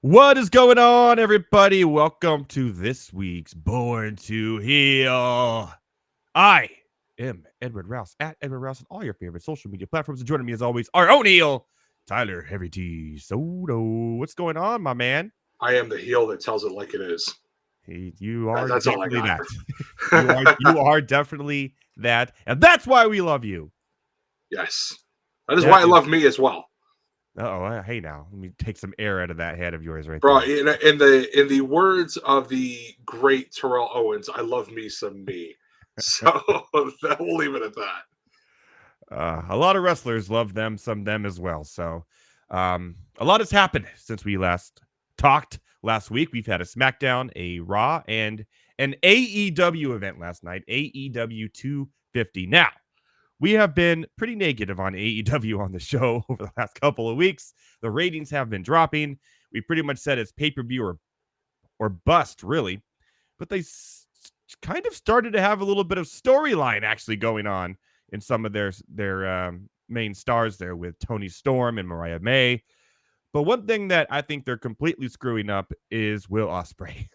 What is going on, everybody? Welcome to this week's Born to Heal. I am Edward Raus at Edward Raus on all your favorite social media platforms. And joining me, as always, our own heel, Tyler Heavy T Soto. What's going on, my man? I am the heel that tells it like it is. You are That's definitely that. you are definitely that, and that's why we love you. Yes, that is why I love me as well. Oh, hey now, let me take some air out of that head of yours, right Bro, there. in the words of the great Terrell Owens, I love me some me. So we'll leave it at that. A lot of wrestlers love them as well. So a lot has happened since we last talked last week. We've had a SmackDown, a Raw, and an AEW event last night, AEW 250. Now, we have been pretty negative on AEW on the show over the last couple of weeks. The ratings have been dropping. We pretty much said it's pay-per-view or bust, really. But they kind of started to have a little bit of storyline actually going on in some of their main stars there with Toni Storm and Mariah May. But one thing that I think they're completely screwing up is Will Ospreay.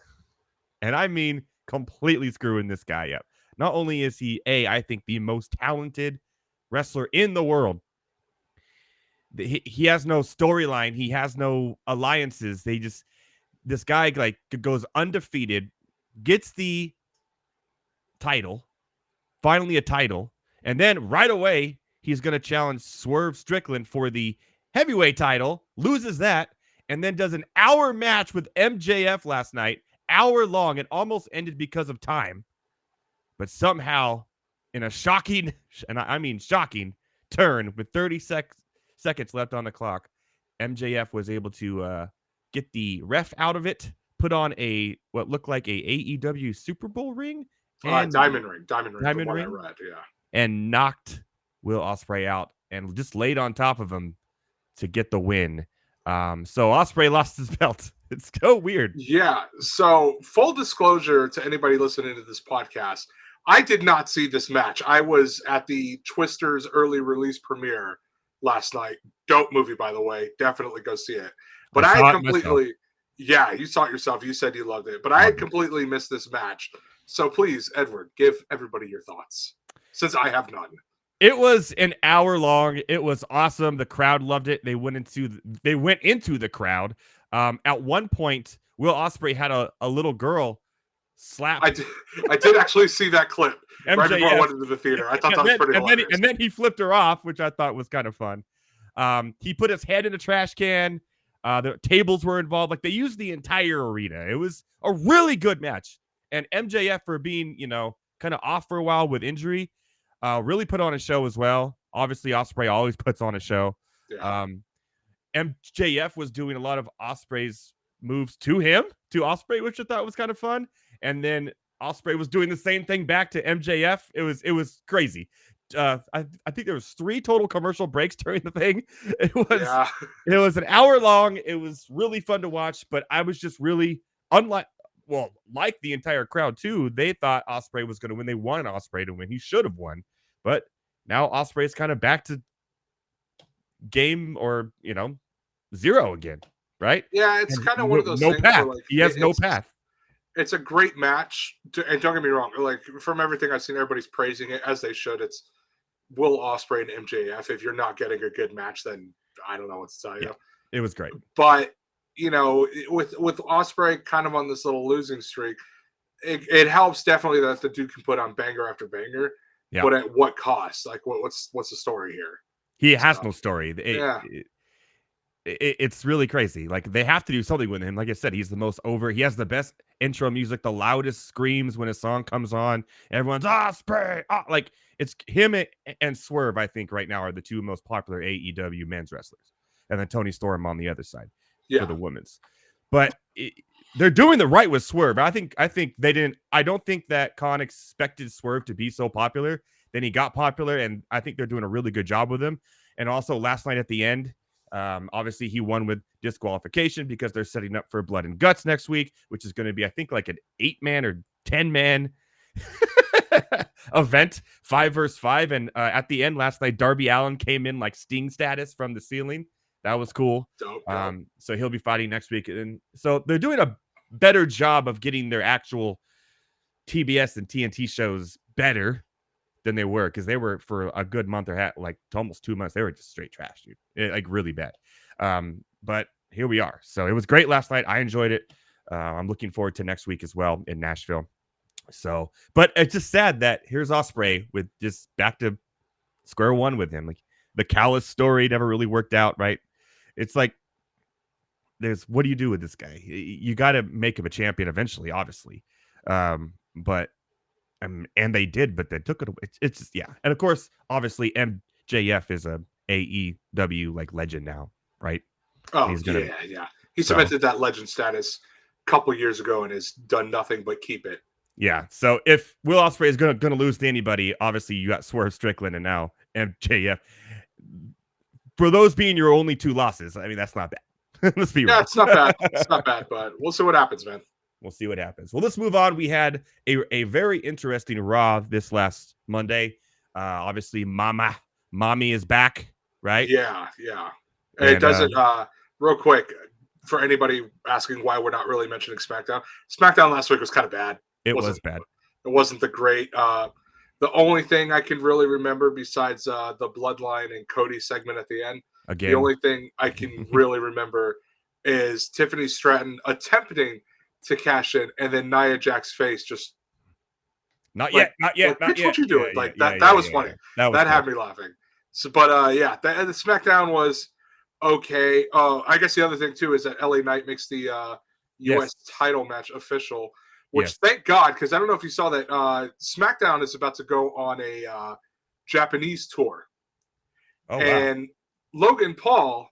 And I mean completely screwing this guy up. Not only is he, I think, the most talented wrestler in the world, he has no storyline. He has no alliances. This guy like goes undefeated, gets the title, finally a title, and then right away, he's going to challenge Swerve Strickland for the heavyweight title, loses that, and then does an hour match with MJF last night, hour long. It almost ended because of time. But somehow, in a shocking, and I mean shocking, turn with 30 seconds left on the clock, MJF was able to get the ref out of it, put on what looked like a AEW Super Bowl ring. Diamond ring. Diamond ring. I read, yeah. And knocked Will Ospreay out and just laid on top of him to get the win. So Ospreay lost his belt. It's so weird. Yeah. So full disclosure to anybody listening to this podcast, I did not see this match. I was at the Twisters early release premiere last night. Dope movie, by the way. Definitely go see it. But I had completely, yeah, you saw it yourself. You said you loved it. But I had completely missed this match. So please, Edward, give everybody your thoughts, since I have none. It was an hour long. It was awesome. The crowd loved it. They went into the crowd. At one point, Will Ospreay had a little girl slap. I did actually see that clip MJF. Right before I went into the theater. I thought that was pretty hilarious. And then he flipped her off, which I thought was kind of fun. He put his head in a trash can. The tables were involved. Like, they used the entire arena. It was a really good match. And MJF, for being, kind of off for a while with injury, really put on a show as well. Obviously, Ospreay always puts on a show. Yeah. MJF was doing a lot of Ospreay's moves to Ospreay, which I thought was kind of fun. And then Ospreay was doing the same thing back to MJF. It was crazy. I think there was 3 total commercial breaks during the thing. It was an hour long. It was really fun to watch, but I was just really like the entire crowd too. They thought Ospreay was going to win. They wanted Ospreay to win. He should have won, but now Ospreay is kind of back to game or zero again, right? Yeah, it's kind of one of those things path. Where, he has no path. It's a great match, and don't get me wrong. Like, from everything I've seen, everybody's praising it, as they should. It's Will Ospreay and MJF. If you're not getting a good match, then I don't know what to tell you. It was great, but with Ospreay kind of on this little losing streak, it helps definitely that the dude can put on banger after banger. Yeah. But at what cost? Like, what's the story here? He has no story. It's really crazy. Like, they have to do something with him. Like I said, he's the most over. He has the best intro music, the loudest screams when a song comes on. Everyone's Ospreay. Like, it's him and Swerve, I think, right now are the 2 most popular AEW men's wrestlers. And then Toni Storm on the other side for the women's. But they're doing the right with Swerve. I think they didn't. I don't think that Khan expected Swerve to be so popular. Then he got popular, and I think they're doing a really good job with him. And also last night at the end, obviously he won with disqualification because they're setting up for Blood and Guts next week, which is going to be, I think, like an 8-man or 10-man event, 5 versus 5. And at the end last night, Darby Allin came in like Sting status from the ceiling. That was cool. Dope. So he'll be fighting next week. And so they're doing a better job of getting their actual TBS and TNT shows better than they were, because they were for a good month or like almost 2 months. They were just straight trash, dude. Like really bad. But here we are. So it was great last night. I enjoyed it. I'm looking forward to next week as well in Nashville. So, but it's just sad that here's Ospreay with just back to square one with him. Like the Callis story never really worked out, right? It's like, what do you do with this guy? You got to make him a champion eventually, obviously. But and they did, but they took it away. It's just, yeah. And of course, obviously, MJF is a AEW like legend now, right? Oh, yeah. He cemented that legend status a couple years ago and has done nothing but keep it. Yeah. So if Will Ospreay is gonna lose to anybody, obviously you got Swerve Strickland and now MJF. For those being your only 2 losses, I mean, that's not bad. Let's be real. Yeah, it's not bad. It's not bad, but we'll see what happens, man. We'll see what happens. Well, let's move on. We had a very interesting Raw this last Monday. Obviously, Mami is back, right? Yeah. And it doesn't. Real quick, for anybody asking why we're not really mentioning SmackDown. SmackDown last week was kind of bad. It was bad. It wasn't the great. The only thing I can really remember besides the Bloodline and Cody segment at the end, again, the only thing I can really remember is Tiffany Stratton attempting to cash in, and then Nia Jax's face just not yet. What you doing? That was funny. That had me laughing. So, but the SmackDown was okay. I guess the other thing too is that LA Knight makes the U.S. title match official, which thank God, because I don't know if you saw that SmackDown is about to go on a Japanese tour, and Logan Paul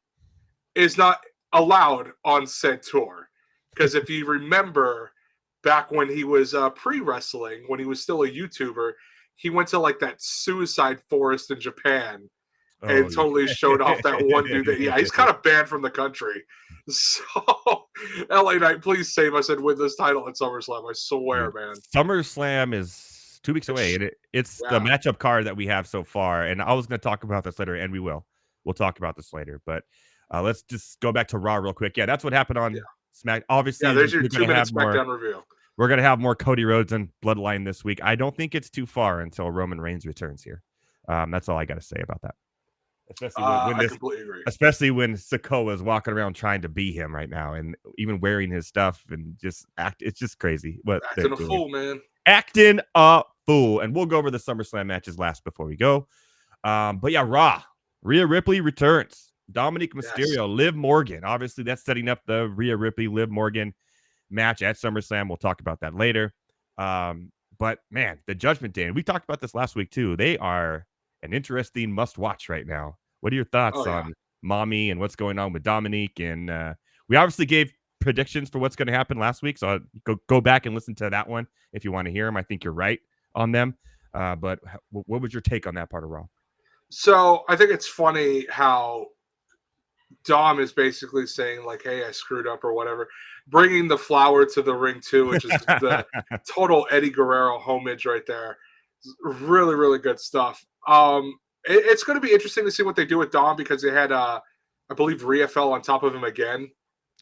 is not allowed on said tour. Because if you remember back when he was pre-wrestling, when he was still a YouTuber, he went to like that suicide forest in Japan and totally showed off that one dude that he's kind of banned from the country. So LA Knight, please save us and win this title at SummerSlam. I swear, man. SummerSlam is 2 weeks away. And it's the matchup card that we have so far. And I was going to talk about this later, and we will. We'll talk about this later. But let's just go back to Raw real quick. Yeah, that's what happened on Smack. Obviously, there's your 2-minute SmackDown review. We're going to have more Cody Rhodes and Bloodline this week. I don't think it's too far until Roman Reigns returns here. That's all I got to say about that. Especially when Sikoa is walking around trying to be him right now, and even wearing his stuff and just it's just crazy. What acting a fool, man. Acting a fool. And we'll go over the SummerSlam matches last before we go. But yeah, Raw. Rhea Ripley returns. Dominik Mysterio, Liv Morgan. Obviously, that's setting up the Rhea Ripley, Liv Morgan match at SummerSlam. We'll talk about that later. But man, the Judgment Day, and we talked about this last week too. They are an interesting must-watch right now. What are your thoughts on Mami and what's going on with Dominik? And we obviously gave predictions for what's going to happen last week, so go back and listen to that one if you want to hear them. I think you're right on them. But what was your take on that part of Raw? So I think it's funny how Dom is basically saying like, hey, I screwed up or whatever, bringing the flower to the ring too, which is the total Eddie Guerrero homage right there. Really, really good stuff. It's going to be interesting to see what they do with Dom, because they had, I believe Rhea fell on top of him again.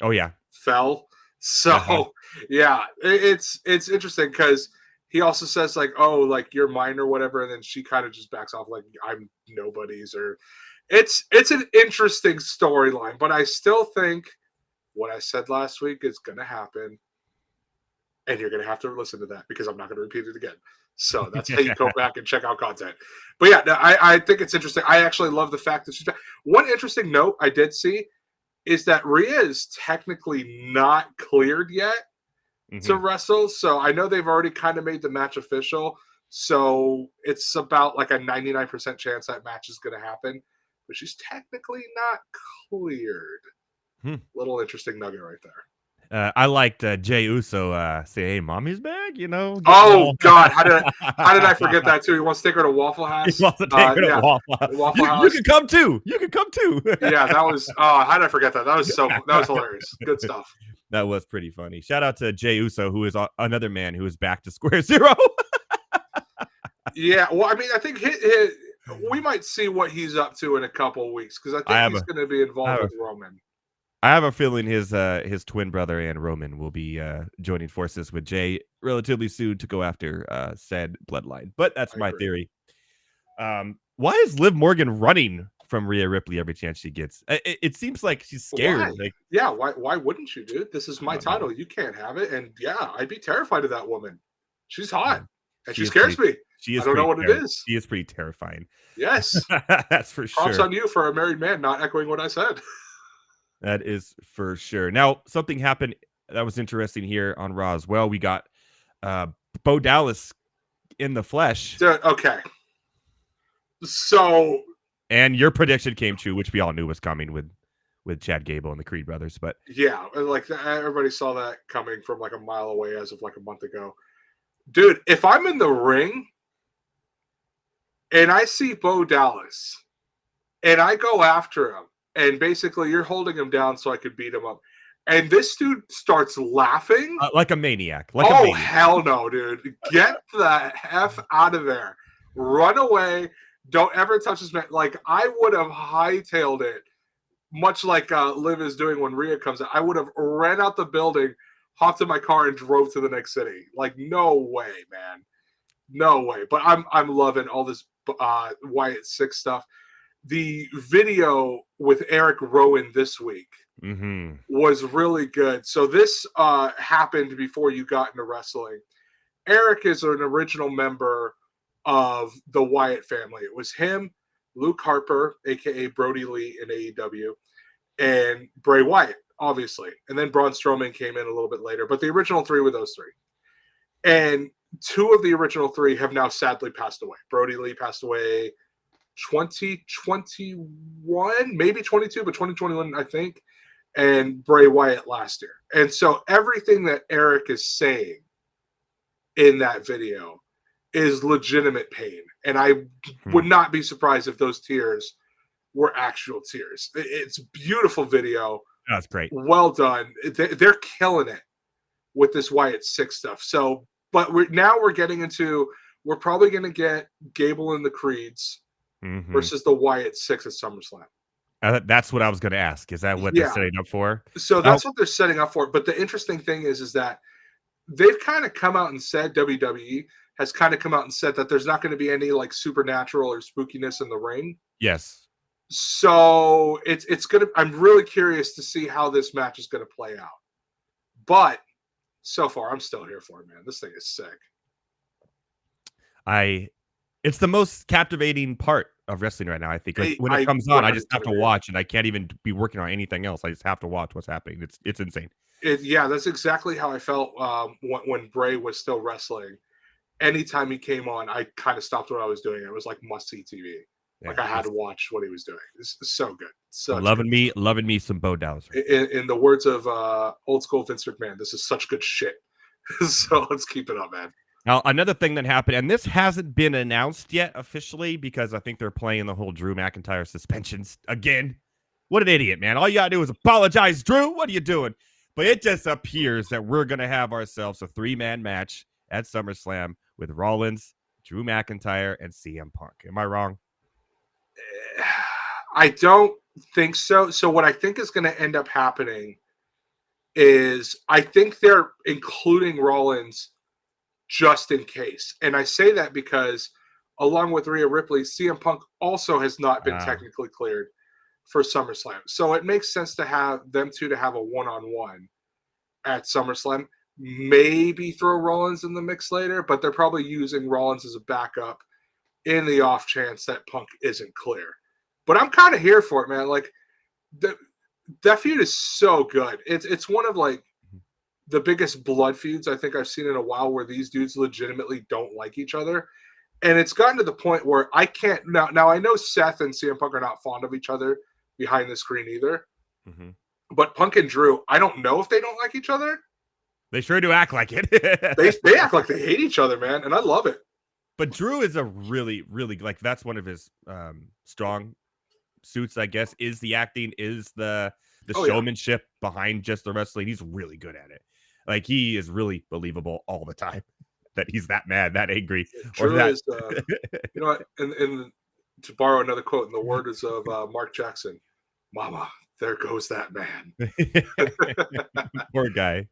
Oh yeah. Fell. So it's interesting because he also says like, oh, like you're mine or whatever. And then she kind of just backs off like I'm nobody's, or it's an interesting storyline, but I still think what I said last week is going to happen. And you're going to have to listen to that because I'm not going to repeat it again. So that's how you go back and check out content. But yeah, I think it's interesting. I actually love the fact that she's back. One interesting note I did see is that Rhea is technically not cleared yet to wrestle. So I know they've already kind of made the match official. So it's about like a 99% chance that match is going to happen. But she's technically not cleared. Little interesting nugget right there. I liked Jey Uso say, "Hey, Mommy's back," you know. Oh God, how did I forget that too? He wants to take her to Waffle House. He wants to take her to Waffle House. You can come too. You can come too. Yeah, that was. How did I forget that? That was hilarious. Good stuff. That was pretty funny. Shout out to Jey Uso, who is another man who is back to square zero. Yeah, well, I mean, I think we might see what he's up to in a couple of weeks because I think he's going to be involved with Roman. I have a feeling his twin brother and Roman will be joining forces with Jey relatively soon to go after said bloodline. But that's my theory. Why is Liv Morgan running from Rhea Ripley every chance she gets? It seems like she's scared. Why? Like, why wouldn't you, dude? This is my title. You can't have it. And yeah, I'd be terrified of that woman. She's hot. And she scares me. I don't know what it is. She is pretty terrifying. Yes. That's for sure. Props on you for a married man not echoing what I said. That is for sure. Now, something happened that was interesting here on Raw as well. We got Bo Dallas in the flesh. Okay. So... And your prediction came true, which we all knew was coming with Chad Gable and the Creed brothers. But yeah, like everybody saw that coming from like a mile away as of like a month ago. Dude, if I'm in the ring and I see Bo Dallas and I go after him and basically you're holding him down so I could beat him up and this dude starts laughing like a maniac. Hell no, dude. Get the F out of there. Run away. Don't ever touch this man. Like, I would have hightailed it, much like Liv is doing when Rhea comes out. I would have ran out the building, hopped in my car, and drove to the next city. Like, no way, man. No way. But I'm loving all this Wyatt Six stuff. The video with Eric Rowan this week was really good. So this happened before you got into wrestling. Eric is an original member of the Wyatt family. It was him, Luke Harper, aka Brody Lee in AEW, and Bray Wyatt, obviously. And then Braun Strowman came in a little bit later. But the original three were those three. And two of the original three have now sadly passed away. Brody Lee passed away 2021, maybe 22, but 2021, I think. And Bray Wyatt last year. And so everything that Eric is saying in that video is legitimate pain. And I would not be surprised if those tears were actual tears. It's a beautiful video. That's great. Well done. They're killing it with this Wyatt Six stuff. So, but we're getting into, we're probably going to get Gable and the Creeds versus the Wyatt Six at SummerSlam. That's what I was going to ask. Is that what they're setting up for? So that's what they're setting up for. But the interesting thing is that they've kind of come out and said, WWE has kind of come out and said that there's not going to be any like supernatural or spookiness in the ring. Yes. So it's going to, I'm really curious to see how this match is going to play out. But so far, I'm still here for it, man. This thing is sick. It's the most captivating part of wrestling right now, I think. Like when it comes on, I just have to watch, and I can't even be working on anything else. I just have to watch what's happening. It's insane. Yeah, that's exactly how I felt when Bray was still wrestling. Anytime he came on, I kind of stopped what I was doing. It was like must-see TV. Like I had to watch what he was doing. It's so good. Loving me some Bo Dallas. Right? In the words of old school Vince McMahon, this is such good shit. So let's keep it up, man. Now, another thing that happened, and this hasn't been announced yet officially because I think they're playing the whole Drew McIntyre suspensions again. What an idiot, man. All you got to do is apologize, Drew. What are you doing? But it just appears that we're going to have ourselves a 3-man match at SummerSlam with Rollins, Drew McIntyre, and CM Punk. Am I wrong? I don't think so. So what I think is going to end up happening is I think they're including Rollins just in case. And I say that because along with Rhea Ripley, CM Punk also has not been technically cleared for SummerSlam. So it makes sense to have them two to have a one-on-one at SummerSlam. Maybe throw Rollins in the mix later, but they're probably using Rollins as a backup in the off chance that Punk isn't clear. But I'm kind of here for it, man. Like that feud is so good. It's one of like the biggest blood feuds I think I've seen in a while where these dudes legitimately don't like each other. And it's gotten to the point where I can't now I know Seth and CM Punk are not fond of each other behind the screen either. But Punk and Drew, I don't know if they don't like each other. They sure do act like it. they act like they hate each other, man, and I love it. But Drew is a really, really like that's one of his strong suits, I guess, is the acting, is the showmanship behind just the wrestling. He's really good at it. Like he is really believable all the time that he's that mad, that angry. Drew is, you know, and to borrow another quote in the words of Mark Jackson, "Mama, there goes that man." Poor guy.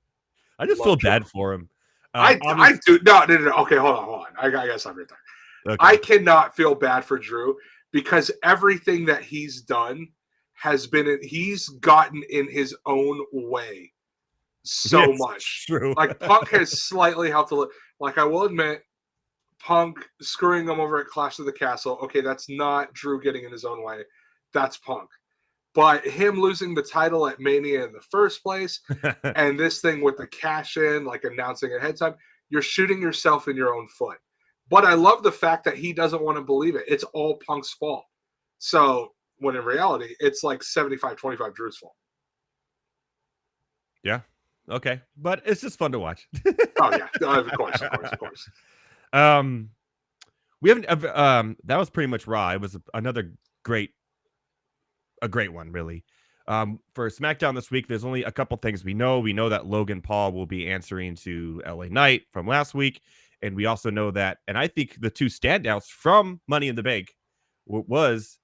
I just Love feel Drew. bad for him. I do. No. Okay, hold on. I got something right there. Okay. I cannot feel bad for Drew because everything that he's done has been he's gotten in his own way so much. True. Like Punk has slightly helped a little. Like I will admit, Punk screwing him over at Clash of the Castle. Okay, that's not Drew getting in his own way. That's Punk. But him losing the title at Mania in the first place, and this thing with the cash in, like announcing ahead of time, you're shooting yourself in your own foot. But I love the fact that he doesn't want to believe it. It's all Punk's fault. So when in reality, it's like 75-25 Drew's fault. Yeah. Okay. But it's just fun to watch. Oh yeah, of course. We haven't that was pretty much Raw. It was another great one, really. For SmackDown this week, there's only a couple things we know. We know that Logan Paul will be answering to LA Knight from last week. And we also know that, and I think the two standouts from Money in the Bank was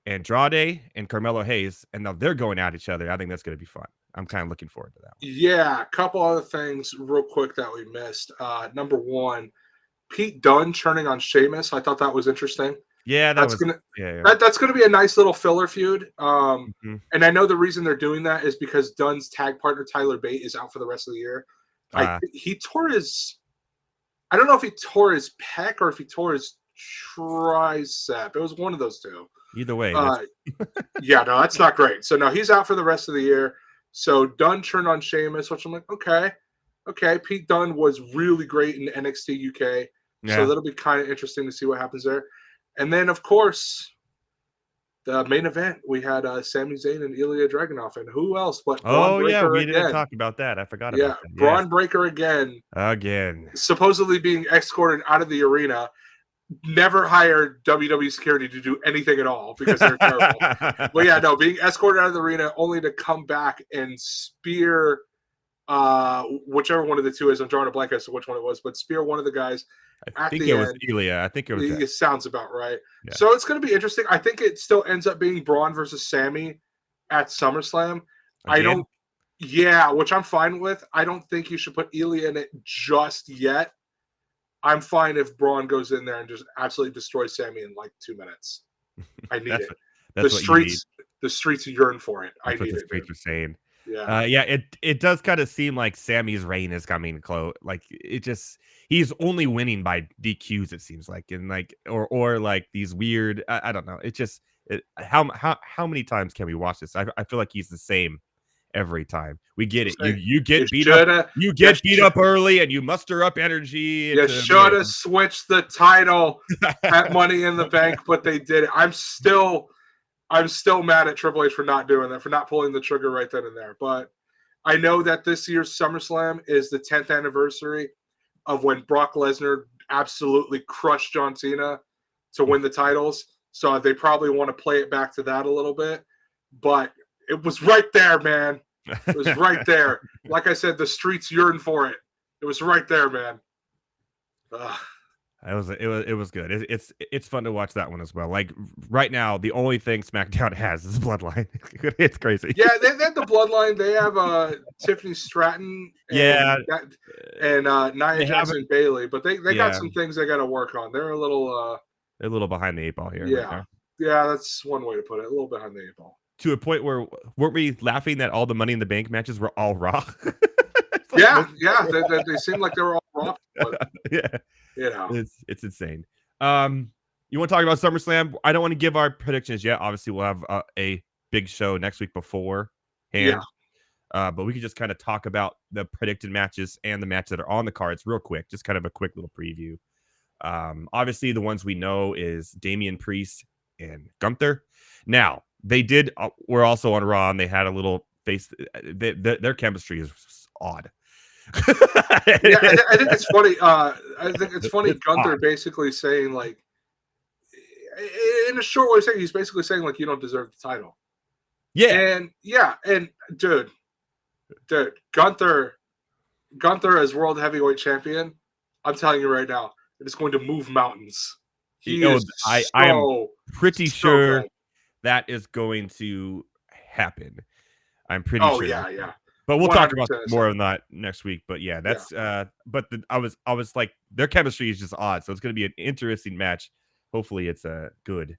Andrade and Carmelo Hayes. And now they're going at each other. I think that's going to be fun. I'm kind of looking forward to that one. Yeah, a couple other things real quick that we missed. Number one, Pete Dunne turning on Sheamus. I thought that was interesting. Yeah, that's gonna be a nice little filler feud. And I know the reason they're doing that is because Dunn's tag partner Tyler Bate is out for the rest of the year. He tore his. I don't know if he tore his pec or if he tore his tricep. It was one of those two. Either way. Yeah, no, that's not great. So no, he's out for the rest of the year. So Dunne turned on Sheamus, which I'm like, okay. Pete Dunne was really great in NXT UK. Yeah. So that'll be kind of interesting to see what happens there. And then, of course, the main event, we had Sami Zayn and Ilya Dragunov. And who else but Braun Breaker we again. didn't talk about that. I forgot about that. Braun Breaker again. Supposedly being escorted out of the arena. Never hired WWE security to do anything at all because they're terrible. But yeah, no, being escorted out of the arena only to come back and spear whichever one of the two is. I'm drawing a blank as to which one it was, but spear one of the guys. I think it was Ilya. I think it was. It sounds about right. Yeah. So it's going to be interesting. I think it still ends up being Braun versus Sami at SummerSlam. Which I'm fine with. I don't think you should put Ilya in it just yet. I'm fine if Braun goes in there and just absolutely destroys Sami in like 2 minutes. I need it. The streets yearn for it. That's what the streets are saying. Yeah. It does kind of seem like Sami's reign is coming close. Like he's only winning by DQs, it seems like, and like or like these weird. I don't know. How many times can we watch this? I feel like he's the same every time. We get it. You get beat up. You get beat up early, and you muster up energy. You should have switched the title at Money in the Bank, but they did it. I'm still mad at Triple H for not doing that, for not pulling the trigger right then and there. But I know that this year's SummerSlam is the 10th anniversary of when Brock Lesnar absolutely crushed John Cena to win the titles. So they probably want to play it back to that a little bit. But it was right there, man. It was right there. Like I said, the streets yearn for it. It was right there, man. It was good. It's fun to watch that one as well. Like right now, the only thing SmackDown has is Bloodline. It's crazy. Yeah, they have the Bloodline. They have Tiffany Stratton. And Nia Jax and Bailey. But they got some things they got to work on. They're a little behind the 8 ball here. Yeah, that's one way to put it. A little behind the 8 ball. To a point where weren't we laughing that all the Money in the Bank matches were all Raw? They seemed like they were all Raw. But, it's insane. You want to talk about SummerSlam? I don't want to give our predictions yet. Obviously, we'll have a big show next week beforehand. But we could just kind of talk about the predicted matches and the matches that are on the cards real quick. Just kind of a quick little preview. Obviously, the ones we know is Damian Priest and Gunther. Now, they were also on Raw, and they had a little face. Their chemistry is odd. I think it's funny. It's Gunther odd. Basically saying, like, in a short way, he's basically saying, like, you don't deserve the title. And dude, Gunther as world heavyweight champion, I'm telling you right now, it is going to move mountains. He is I am pretty so sure good. that is going to happen. I'm pretty Oh sure. yeah. But we'll talk about 100% more on that next week. But yeah, that's but I was like, their chemistry is just odd, so it's going to be an interesting match. Hopefully, it's good.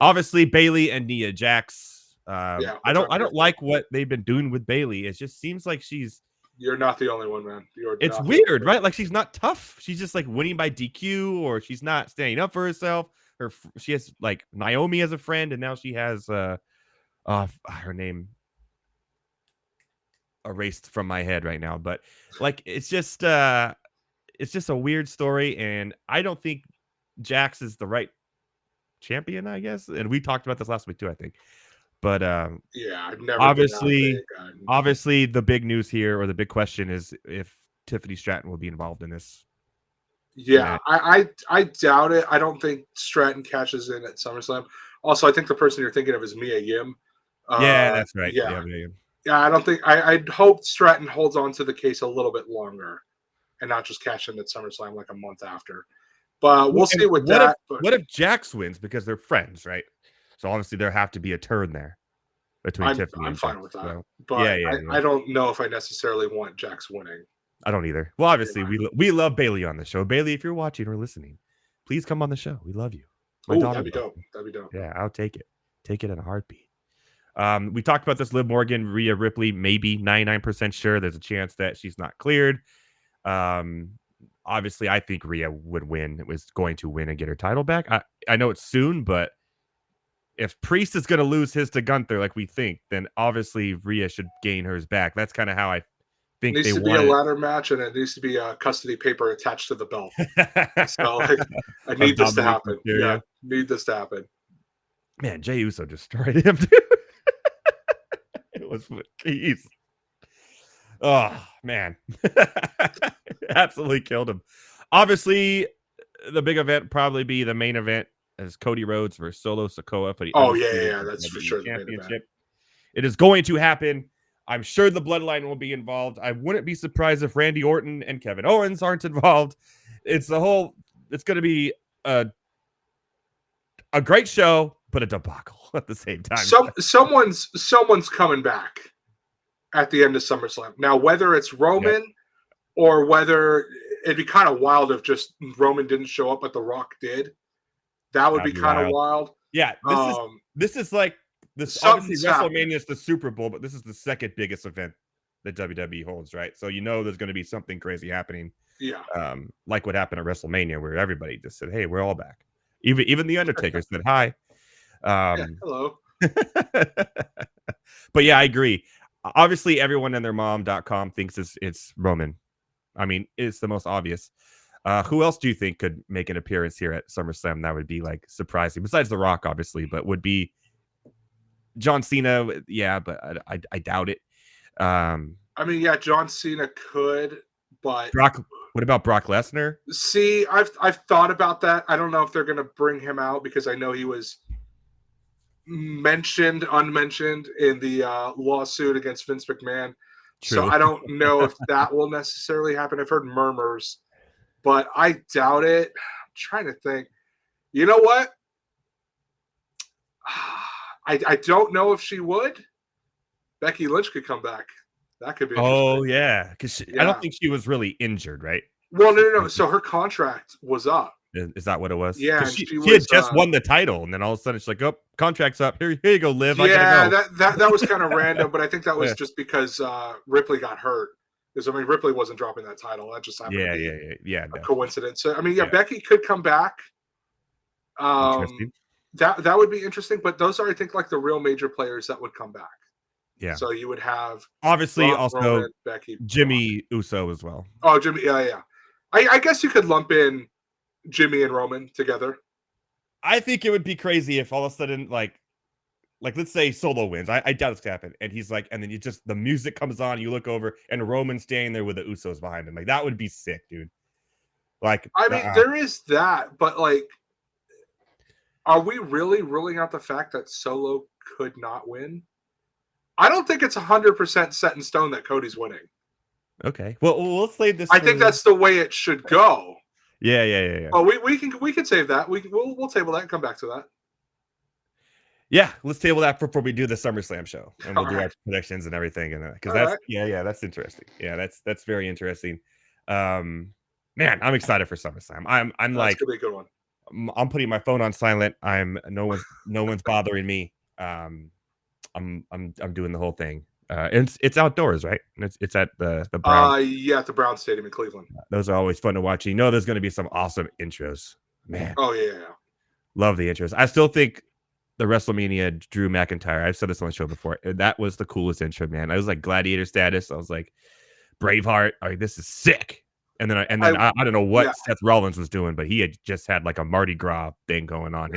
Obviously, Bayley and Nia Jax. Yeah, I don't like what they've been doing with Bayley. It just seems like You're not the only one, man. it's weird, right? Like she's not tough. She's just like winning by DQ, or she's not standing up for herself. She has like Naomi as a friend, and now she has her name erased from my head right now. But like it's just a weird story, and I don't think Jax is the right champion, I guess. And we talked about this last week too, I think. But yeah, I've never obviously the big news here, or the big question, is if Tiffany Stratton will be involved in this. Yeah, I doubt it. I don't think Stratton catches in at SummerSlam. Also, I think the person you're thinking of is Mia Yim. Yeah, that's right. Yeah, I don't think I'd hope Stratton holds on to the case a little bit longer and not just cash in at SummerSlam like a month after. But we'll see with that. What if Jax wins, because they're friends, right? So obviously there have to be a turn there between Tiffany. I'm and fine Jax, with that. so. But I don't know if I necessarily want Jax winning. I don't either. Well, obviously we love Bayley on the show. Bayley, if you're watching or listening, please come on the show. We love you. That'd be dope. Yeah, I'll take it. Take it in a heartbeat. We talked about this. Liv Morgan, Rhea Ripley, maybe 99% sure. There's a chance that she's not cleared. Obviously, I think Rhea would win. It was going to win and get her title back. I know it's soon, but if Priest is going to lose his to Gunther like we think, then obviously Rhea should gain hers back. That's kind of how I think it needs to be a ladder match, and it needs to be a custody paper attached to the belt. So I need this to happen. Yeah, need this to happen. Man, Jey Uso destroyed him, dude. It was with keys. Oh, man. Absolutely killed him. Obviously, the big event probably be the main event as Cody Rhodes versus Solo Sikoa for the that's for sure the championship. It is going to happen. I'm sure the Bloodline will be involved. I wouldn't be surprised if Randy Orton and Kevin Owens aren't involved. It's going to be a great show, but a debacle at the same time. Someone's coming back at the end of SummerSlam. Now, whether it's Roman or whether it'd be kind of wild if just Roman didn't show up, but The Rock did. That would be kind of wild. Yeah, this is like this. Obviously, WrestleMania is the Super Bowl, but this is the second biggest event that WWE holds, right? So there's going to be something crazy happening. Yeah. Like what happened at WrestleMania, where everybody just said, "Hey, we're all back." Even the Undertaker said hi. Hello. But yeah, I agree. Obviously, everyone and their mom.com thinks it's Roman. I mean, it's the most obvious. Who else do you think could make an appearance here at SummerSlam? That would be like surprising. Besides The Rock, obviously, but would be John Cena. Yeah, but I doubt it. I mean, yeah, John Cena could, but what about Brock Lesnar? See, I've thought about that. I don't know if they're going to bring him out because I know he was unmentioned in the lawsuit against Vince McMahon. True. So I don't know if that will necessarily happen. I've heard murmurs, but I doubt it. I'm trying to think. You know what? I don't know if she would. Becky Lynch could come back. That could be. Oh yeah, because I don't think she was really injured, right? Well, no. So her contract was up. Is that what it was? Yeah, she had just won the title, and then all of a sudden she's like, "Oh, contract's up. Here you go, Liv." Yeah, that was kind of random, but I think that was just because Ripley got hurt. Because I mean, Ripley wasn't dropping that title. That just happened. Yeah. A coincidence. So I mean, Becky could come back. That would be interesting. But those are, I think, like the real major players that would come back. Yeah. So you would have obviously Roman, also Becky, Jimmy Uso as well. Oh, Jimmy. Yeah. I guess you could lump in Jimmy and Roman together. I think it would be crazy if all of a sudden, like let's say Solo wins. I doubt it's gonna happen. And he's like, and then the music comes on, you look over, and Roman's standing there with the Usos behind him. Like, that would be sick, dude. Like, I mean, there is that, but like, are we really ruling out the fact that Solo could not win? I don't think it's 100% set in stone that Cody's winning. Okay. Well, let's lay this. I think that's the way it should go. Yeah. Oh, we can save that. We'll table that and come back to that. Yeah, let's table that before we do the SummerSlam show, and we'll All do right. our predictions and everything, and because All that's right. that's interesting. Yeah, that's very interesting. Man, I'm excited for SummerSlam. I'm That's like gonna be a good one. I'm putting my phone on silent. I'm no one's bothering me. I'm doing the whole thing. It's outdoors, right? It's at the Brown. Yeah, at the Brown Stadium in Cleveland. Those are always fun to watch. You know, there's going to be some awesome intros. Man, Oh yeah. love the intros. I still think the WrestleMania Drew McIntyre. I've said this on the show before. That was the coolest intro, man. I was like gladiator status. I was like Braveheart. Like, this is sick. And then I don't know what Seth Rollins was doing, but he had just had like a Mardi Gras thing going on.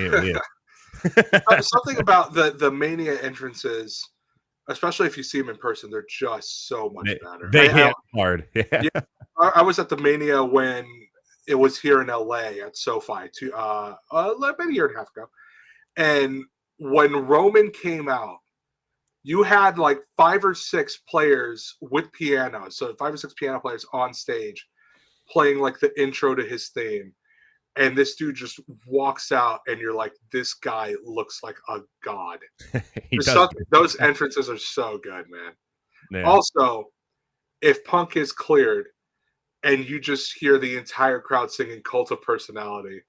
Something about the Mania entrances, especially if you see them in person, they're just so much better. They hit hard. Yeah. I was at the Mania when it was here in LA at SoFi about a year and a half ago. And when Roman came out, you had like 5 or 6 players with pianos. So 5 or 6 piano players on stage playing like the intro to his theme. And this dude just walks out and you're like, this guy looks like a god. Those entrances are so good, man. Yeah. Also, if Punk is cleared and you just hear the entire crowd singing Cult of Personality,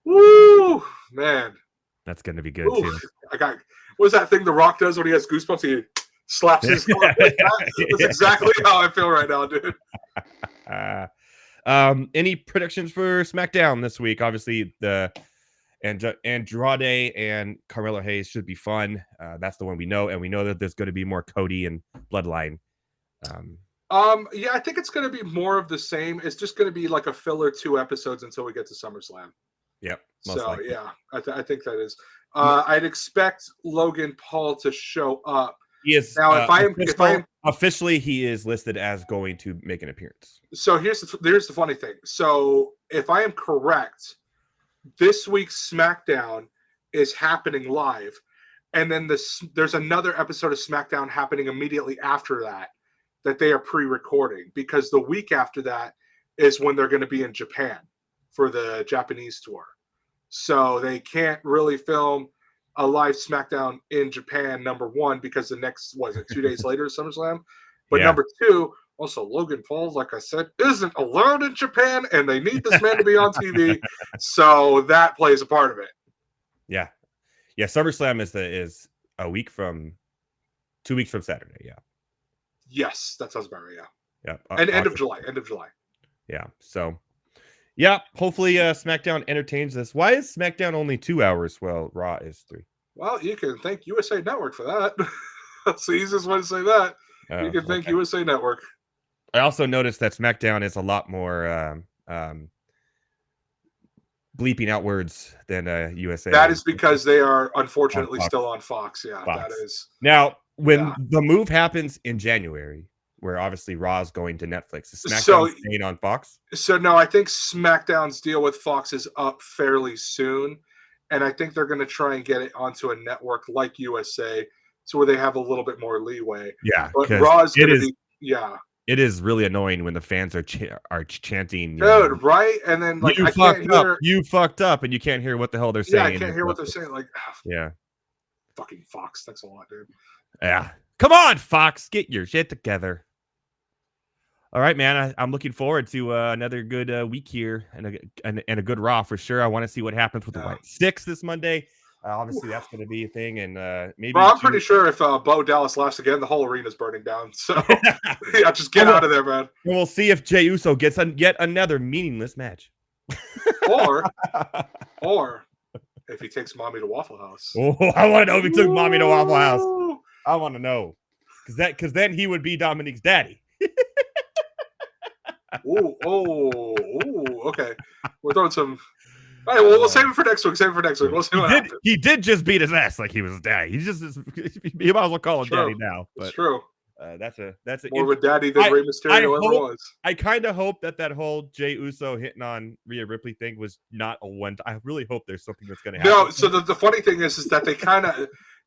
woo, man. That's going to be good, too. What was that thing The Rock does when he has goosebumps? He slaps his like that. That's exactly how I feel right now, dude. Any predictions for SmackDown this week? Obviously, the Andrade and Carmelo Hayes should be fun. That's the one we know, and we know that there's going to be more Cody and Bloodline. Yeah, I think it's going to be more of the same. It's just going to be like a filler 2 episodes until we get to SummerSlam. Yep. So likely. Yeah, I think that is. I'd expect Logan Paul to show up. He is now. If I am officially, he is listed as going to make an appearance. So here's the funny thing. So if I am correct, this week's SmackDown is happening live, and then there's another episode of SmackDown happening immediately after that they are pre-recording, because the week after that is when they're going to be in Japan for the Japanese tour. So they can't really film a live SmackDown in Japan, number one, because the next, 2 days later, SummerSlam. But number 2, also Logan Paul, like I said, isn't allowed in Japan, and they need this man to be on TV. So that plays a part of it. Yeah. SummerSlam is a week from 2 weeks from Saturday. Yeah. Yes, that sounds about right. Yeah. And end of July. Yeah. So. Yeah, hopefully SmackDown entertains us. Why is SmackDown only 2 hours? Well, Raw is 3. Well, you can thank USA Network for that. That's the easiest way to say that. You can thank USA Network. I also noticed that SmackDown is a lot more bleeping out words than USA. That is because they are unfortunately still on Fox. Yeah, Fox. That is. Now, when the move happens in January, where obviously Raw's going to Netflix, is SmackDown staying on Fox? So no, I think SmackDown's deal with Fox is up fairly soon, and I think they're going to try and get it onto a network like USA, so where they have a little bit more leeway. Yeah, but Raw's going to be It is really annoying when the fans are chanting, dude, right? And then like you fucked up, and you can't hear what the hell they're saying. Yeah, I can't hear what they're saying. Like, fucking Fox. Thanks a lot, dude. Yeah, come on, Fox, get your shit together. All right, man. I'm looking forward to another good week here and a good Raw for sure. I want to see what happens with the Wyatt Six this Monday. Obviously, that's going to be a thing, and maybe. Well, I'm pretty sure if Bo Dallas laughs again, the whole arena's burning down. So yeah, just get out of there, man. And we'll see if Jey Uso gets yet another meaningless match, or if he takes Mami to Waffle House. Oh, I want to know if he took Mami to Waffle House. I want to know, because then he would be Dominik's daddy. Okay. We're throwing some. All right, well, we'll save it for next week. We'll see what happens. He did just beat his ass like he was his daddy. He might as well call him daddy now. But, it's true. That's more of a daddy than Rey Mysterio ever was. I kind of hope that whole Jey Uso hitting on Rhea Ripley thing was not a one. I really hope there's something that's going to happen. No, so the funny thing is that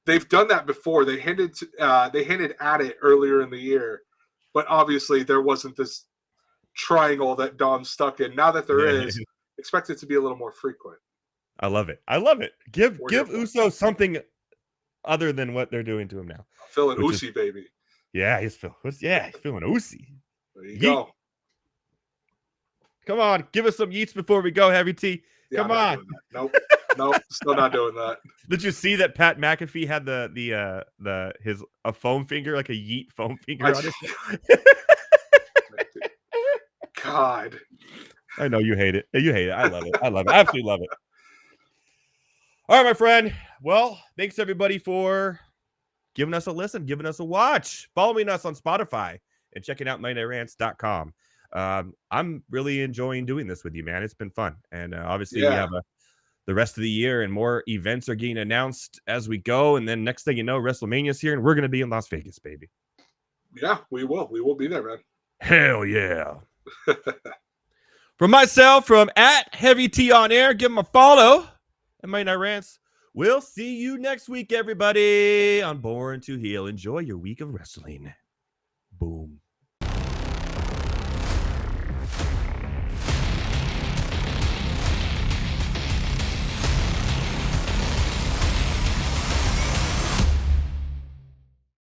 they've done that before. They hinted at it earlier in the year, but obviously there wasn't this triangle that Dom stuck in. Now that there is, expect it to be a little more frequent. I love it. I love it. Give Wonderful. Uso something other than what they're doing to him now. Feeling Usi, baby. Yeah, he's feeling Usi. There you go. Come on, give us some yeets before we go, Heavy T. Yeah, Come on. Nope, still not doing that. Did you see that Pat McAfee had a foam finger, like a yeet foam finger on it? God. I know you hate it. You hate it. I love it. I love it. I absolutely love it. All right, my friend. Well, thanks everybody for giving us a listen, giving us a watch, following us on Spotify, and checking out MindNightRants.com. I'm really enjoying doing this with you, man. It's been fun. And obviously we have the rest of the year and more events are getting announced as we go. And then next thing you know, WrestleMania's here and we're going to be in Las Vegas, baby. Yeah, we will. We will be there, man. Hell yeah. From myself, from @HeavyT_on_air, give him a follow. And Mighty Night Rants. We'll see you next week, everybody, on Born to Heal. Enjoy your week of wrestling. Boom.